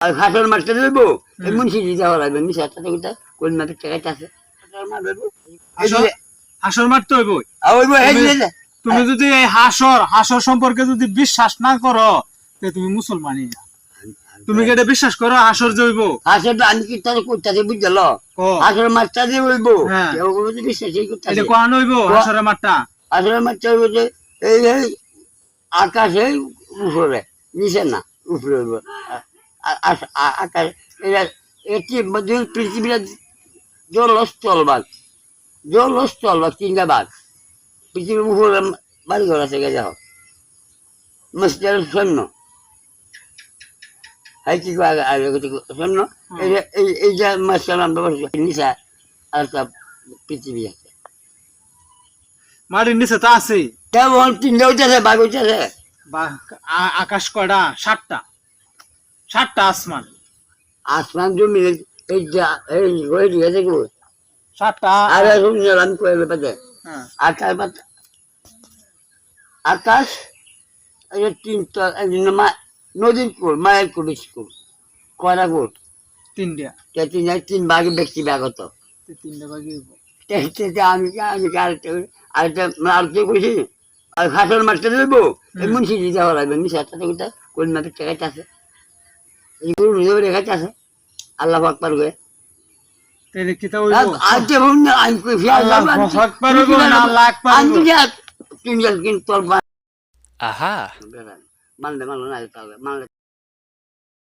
আর হাঁসের মাছটা দেবো এই মুন্সি দিতে হবে মিশা একটা কোথায় কোন মাপের টাকাটা আছে হাসর মারতে হইব। ওই তুমি যদি এই হাসর সম্পর্কে যদি বিশ্বাস না করো তুমি মুসলমানই না। তুমি কি এটা বিশ্বাস করো হাসর জৈব? হাঁসেরটা আমি কি তাহলে করতেছি বুঝল হাঁসের মাছটা দিয়ে বলবো বিশ্বাসই করতে এটা কোন হইব হাসরের মাঠটা? হাঁসের মাছটা হইব যে এই আকাশে উপরে নিচে না উপরে হইব আকাশ এটি পৃথিবীর জলস্থল বাঘ তিনটা বাঘ পৃথিবীর উপরে বাড়ি ঘর আছে গেছে হোক মসজিদের সৈন্য কি সৈন্য এই যে মাছটা নামটা নিচা আর একটা পৃথিবী আছে মাটির নিচে তো আছে তেমন তিনটা উঠেছে বাঘ উঠেছে আকাশ কয়টা? 7টা আসমান। আসমান জমি এই হয়ে দিয়েছে 7টা আর আমি কয়ে ব্যাপারে আকাশ আকাশ এই তিনটা নদীর কোল মায়ের কোল স্কুল কয়টা কোল? 3টা। তিন ভাগে ব্যক্তি ব্যাগত 3টা ভাগে আমি আরেকটা বলছি আর হাঁসের মাছটা দেবো এই মুন্সি দিতে হবে মিশা একটা কোথায় কোন মাপের টাকাটা আছে এই গরু রেখাটা আছে আল্লাহ আকবার করে Aha. মানলে মানলো না মানলে